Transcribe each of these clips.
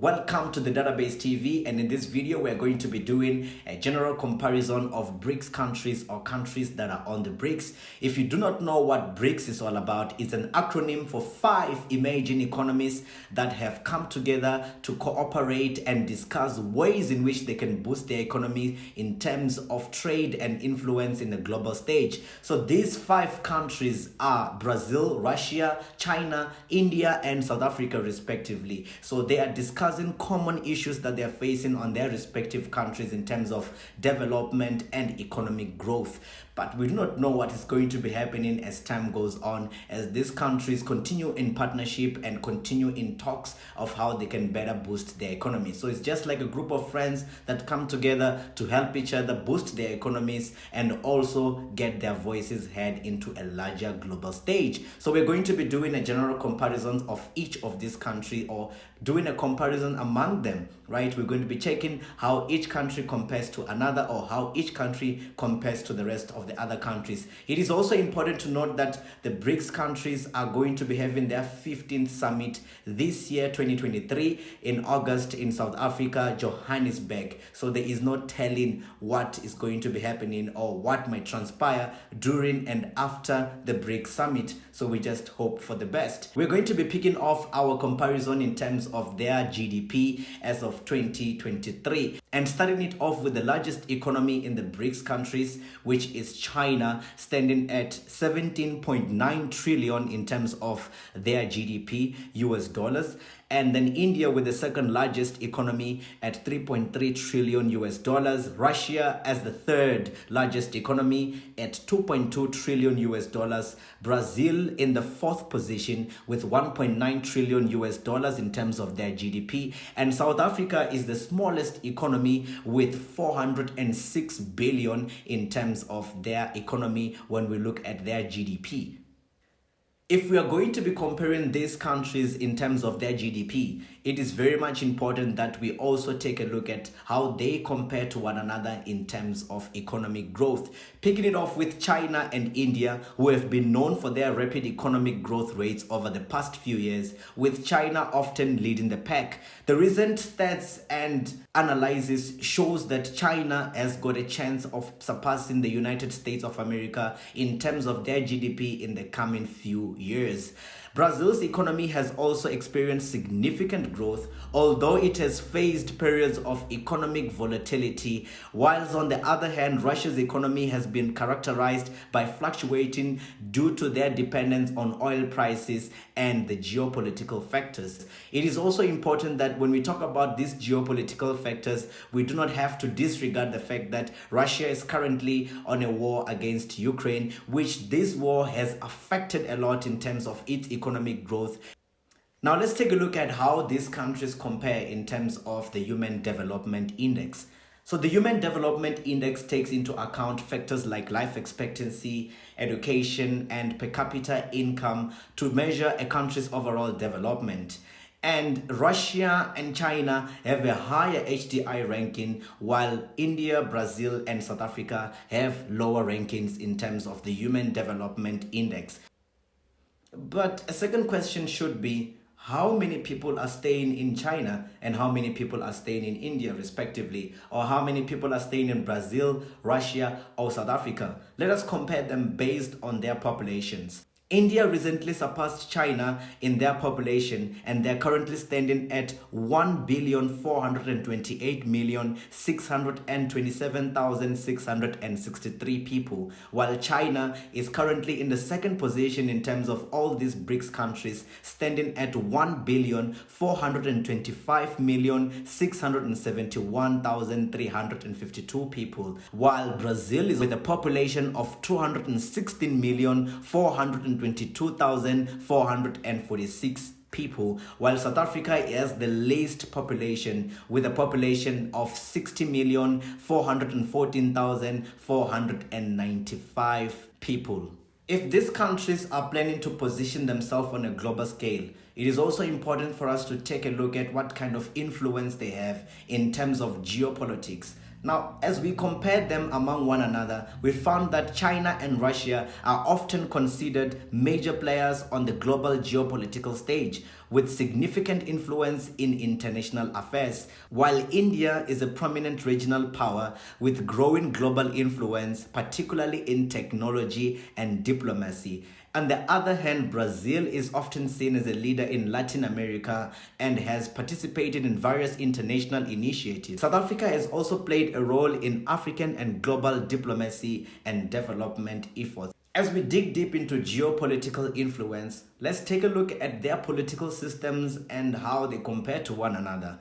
Welcome to the Database TV, and in this video we're going to be doing a general comparison of BRICS countries or countries that are on the BRICS. If you do not know what BRICS is all about, it's an acronym for 5 emerging economies that have come together to cooperate and discuss ways in which they can boost their economy in terms of trade and influence in the global stage. So these 5 countries are Brazil, Russia, China, India, and South Africa respectively. So they are discussing common issues that they are facing on their respective countries in terms of development and economic growth. But we do not know what is going to be happening as time goes on, as these countries continue in partnership and continue in talks of how they can better boost their economy. So it's just like a group of friends that come together to help each other boost their economies and also get their voices heard into a larger global stage. So we're going to be doing a general comparison of each of these countries, or doing a comparison among them, right? We're going to be checking how each country compares to another, or how each country compares to the rest of the other countries. It is also important to note that the BRICS countries are going to be having their 15th summit this year, 2023, in August in South Africa, Johannesburg. So there is no telling what is going to be happening or what might transpire during and after the BRICS summit. So we just hope for the best. We're going to be picking off our comparison in terms of their GDP as of 2023, and starting it off with the largest economy in the BRICS countries, which is China, standing at 17.9 trillion in terms of their GDP US dollars. And then India with the second largest economy at 3.3 trillion US dollars. Russia as the third largest economy at 2.2 trillion US dollars. Brazil in the fourth position with 1.9 trillion US dollars in terms of their GDP. And South Africa is the smallest economy with 406 billion in terms of their economy when we look at their GDP. If we are going to be comparing these countries in terms of their GDP, it is very much important that we also take a look at how they compare to one another in terms of economic growth. Picking it off with China and India, who have been known for their rapid economic growth rates over the past few years, with China often leading the pack. The recent stats and analysis shows that China has got a chance of surpassing the United States of America in terms of their GDP in the coming few years. Brazil's economy has also experienced significant growth, although it has faced periods of economic volatility, whilst on the other hand, Russia's economy has been characterized by fluctuating due to their dependence on oil prices and the geopolitical factors. It is also important that when we talk about these geopolitical factors, we do not have to disregard the fact that Russia is currently on a war against Ukraine, which this war has affected a lot in terms of its economic growth. Now let's take a look at how these countries compare in terms of the Human Development Index. So the Human Development Index takes into account factors like life expectancy, education, and per capita income to measure a country's overall development. And Russia and China have a higher HDI ranking, while India, Brazil, and South Africa have lower rankings in terms of the Human Development Index. But a second question should be, how many people are staying in China and how many people are staying in India respectively? Or how many people are staying in Brazil, Russia, or South Africa? Let us compare them based on their populations. India recently surpassed China in their population, and they're currently standing at 1,428,627,663 people, while China is currently in the second position in terms of all these BRICS countries, standing at 1,425,671,352 people, while Brazil is with a population of 216,422,446 people, while South Africa has the least population with a population of 60,414,495 people. If these countries are planning to position themselves on a global scale, it is also important for us to take a look at what kind of influence they have in terms of geopolitics. Now, as we compared them among one another, we found that China and Russia are often considered major players on the global geopolitical stage, with significant influence in international affairs, while India is a prominent regional power with growing global influence, particularly in technology and diplomacy. On the other hand, Brazil is often seen as a leader in Latin America and has participated in various international initiatives. South Africa has also played a role in African and global diplomacy and development efforts. As we dig deep into geopolitical influence, let's take a look at their political systems and how they compare to one another.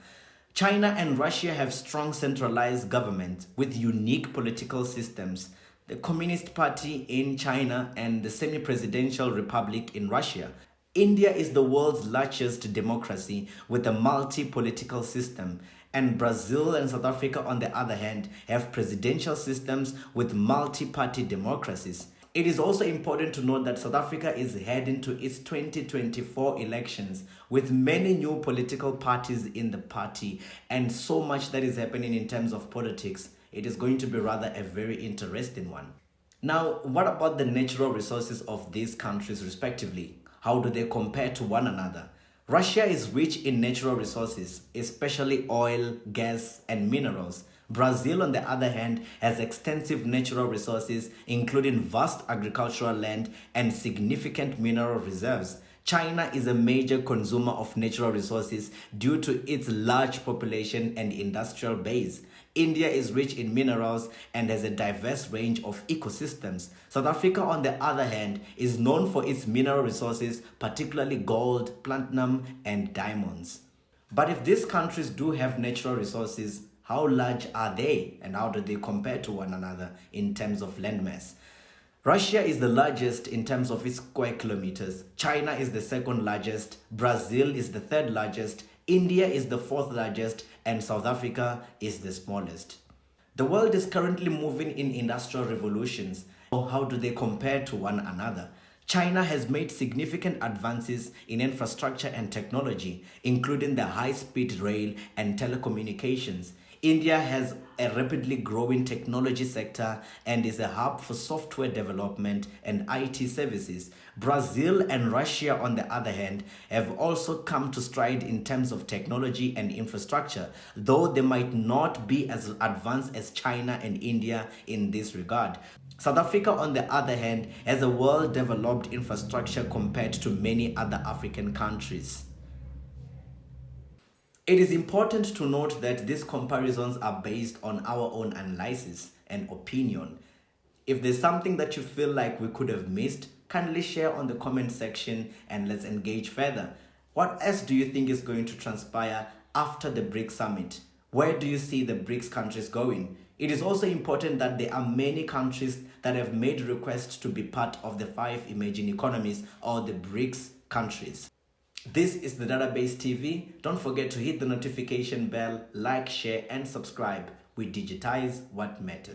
China and Russia have strong centralized governments with unique political systems. The Communist Party in China and the semi-presidential republic in Russia. India is the world's largest democracy with a multi-political system, and Brazil and South Africa, on the other hand, have presidential systems with multi-party democracies. It is also important to note that South Africa is heading to its 2024 elections with many new political parties in the party and so much that is happening in terms of politics. It is going to be rather a very interesting one. Now, what about the natural resources of these countries respectively? How do they compare to one another? Russia is rich in natural resources, especially oil, gas, and minerals. Brazil, on the other hand, has extensive natural resources, including vast agricultural land and significant mineral reserves. China is a major consumer of natural resources due to its large population and industrial base. India is rich in minerals and has a diverse range of ecosystems. South Africa, on the other hand, is known for its mineral resources, particularly gold, platinum, and diamonds. But if these countries do have natural resources, how large are they and how do they compare to one another in terms of landmass? Russia is the largest in terms of its square kilometers. China is the second largest. Brazil is the third largest. India is the fourth largest. And South Africa is the smallest. The world is currently moving in industrial revolutions. How do they compare to one another? China has made significant advances in infrastructure and technology, including the high-speed rail and telecommunications. India has a rapidly growing technology sector and is a hub for software development and IT services. Brazil and Russia, on the other hand, have also come to stride in terms of technology and infrastructure, though they might not be as advanced as China and India in this regard. South Africa, on the other hand, has a well-developed infrastructure compared to many other African countries. It is important to note that these comparisons are based on our own analysis and opinion. If there's something that you feel like we could have missed, kindly share on the comment section and let's engage further. What else do you think is going to transpire after the BRICS summit? Where do you see the BRICS countries going? It is also important that there are many countries that have made requests to be part of the 5 emerging economies or the BRICS countries. This is the Database TV. Don't forget to hit the notification bell, like, share, and subscribe. We digitize what matters.